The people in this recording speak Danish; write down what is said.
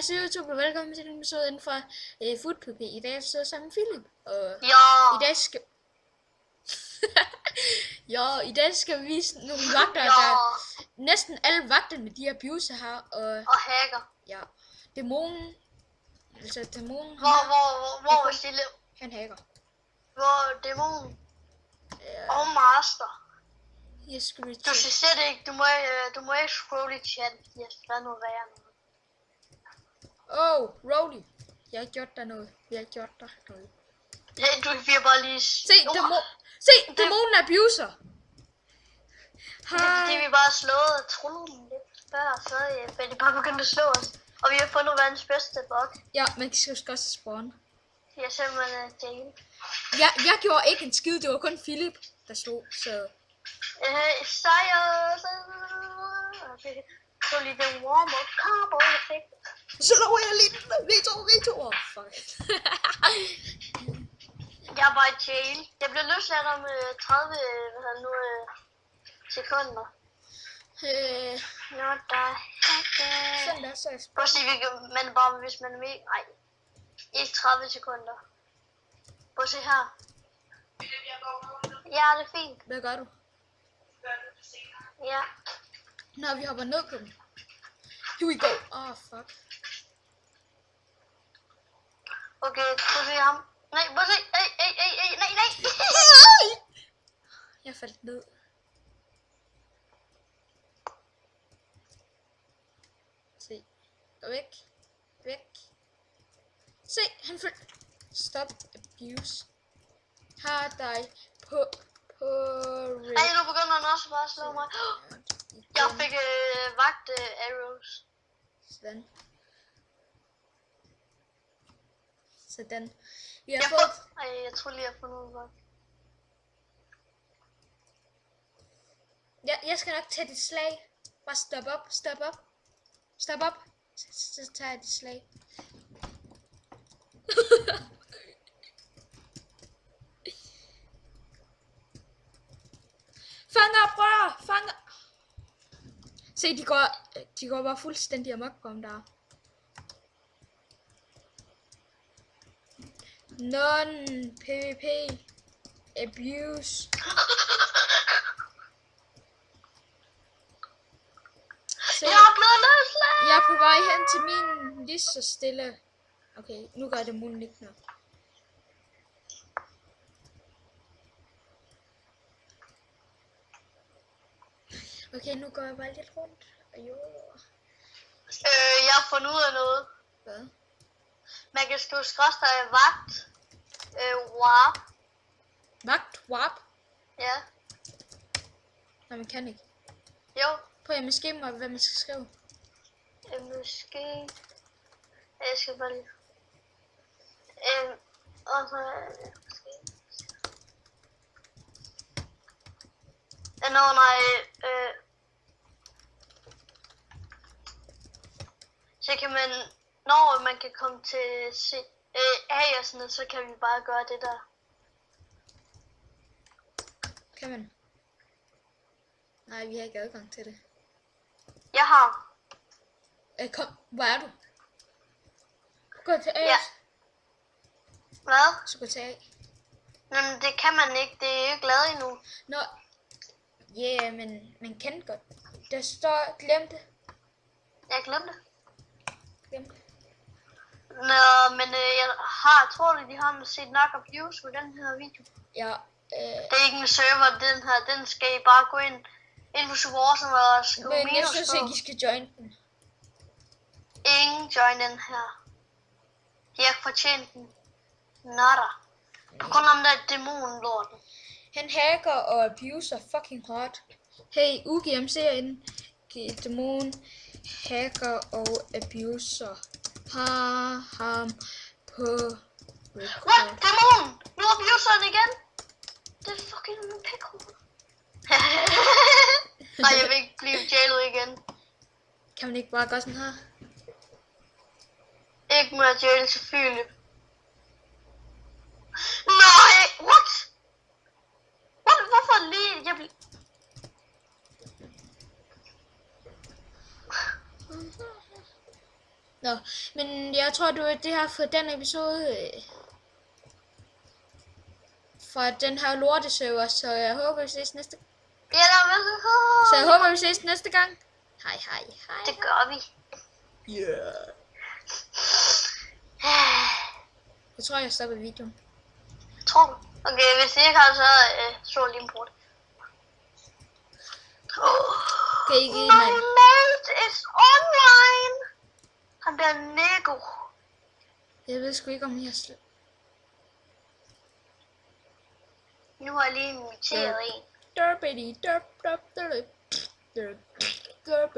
så YouTube, og velkommen til den episode inden for FoodPP. I dag sidder jeg sammen med Philip, og Ja. i dag skal... I dag skal vi vise nogle vagter, Ja. der... Næsten alle vagter med de her abuser her, Og hacker. ja, dæmonen... Altså dæmonen... Hvor er stille? Han hacker. Hvor dæmon? Og master. Jeg skal Du skal slet ikke, du må ikke scrolle i chatten, fordi jeg skal noget værre noget. Rowdy. Jeg har ikke gjort dig noget. Vi har ikke gjort dig noget. Ja, du vil bare lige... Se, dæmonen abuser. Det er fordi, vi bare har slået trullen lidt før, så er de bare begyndt at slå os. Og vi har fundet verdens bedste bug. Ja, man skal jo også spawn. Vi har simpelthen Jane. Jeg gjorde ikke en skid, det var kun Philip, der slog, så... Sejr! Okay. Så lige den warm-up combo effekt. Så lover jeg lige den veto. Fuck. Jeg var i jail. Jeg blev løsladt om 30 sekunder. Nå da. Sådan der, så jeg Prøv at se, men bare hvis man vil. Nej. Ikke 30 sekunder. Prøv at se her. Ja, det er fint. Hvad gør du? Ja. Nå, vi hopper ned på dem. Here we go. Fuck. Okay, prøv at se ham. Nej, prøv at se. Nej. Jeg faldt ned. Se. Gå væk. Se, han følte. Stop abuse. Har dig på Ej, nu begynder han også bare at slå mig. Jeg fik vagt arrows. Sådan. Vi har fået... Ej, jeg tror lige, jeg har fundet ud af. Ja, jeg skal nok tage dit slag. Bare stop op. Så tager jeg dit slag. Fanger! Se, de går bare fuldstændig amok på ham der. Non-PvP abuse. Se, Jeg er blevet løsladt! jeg er på vej hen til min lige så stille. Okay, nu gør det munden ikke noget. Okay, nu går jeg bare lidt rundt. Jeg har fundet ud af noget. Hvad? Man kan skrive skråstreg vagt. Warp. Vagt? Warp? Ja. Nej, man kan ikke. Jo. Prøv at måske mig, hvad man skal skrive. Måske. Jeg skal bare lige. Og så. Så kan man, når man kan komme til A og sådan noget, så kan vi bare gøre det der. Kan man? Nej, vi har ikke adgang til det. Jeg har. Kom, hvor er du? Gå til A. Ja. Hvad? Så gå til A. Men det kan man ikke, det er ikke lavet endnu. Nå, ja, men man kan godt. Der står, glem det. Jeg glemte det. Glem det. Nå, men tror du, de har set nok abuse på den her video? Ja, Det er ikke en server, den skal I bare gå ind på supporten og skrive men jeg minus synes på. ikke, I skal join den. Ingen join den her. De har ikke fortjent den. Nada. På grund af der dæmonlorten. Han hacker og abuser fucking hard. Hey, UGM serien. Dæmon, hacker og abuser. Har ham på record. What? Dæmon! Nu abuser han igen! Det er fucking en pikhoved. Nej, jeg vil ikke blive jailet igen. Kan man ikke bare gøre sådan her? Ikke med at jail til Philip. Nej! What? Hvorfor lige? Jeg Nå, men jeg tror, det her for den episode. For den her lorteserver, så jeg håber, vi ses næste gang. Så jeg håber, vi ses næste gang. Hej, hej, hej. Det gør vi. Yeah. Jeg tror, jeg stopper videoen. Tror du? Okay, hvis I ikke har, så slå lige på det. Kan I ikke My mate is online. Han bliver nego. Jeg ved sgu ikke, om jeg Nu har jeg lige inviteret en. Derpity, derp, derp, derp, derp, derp.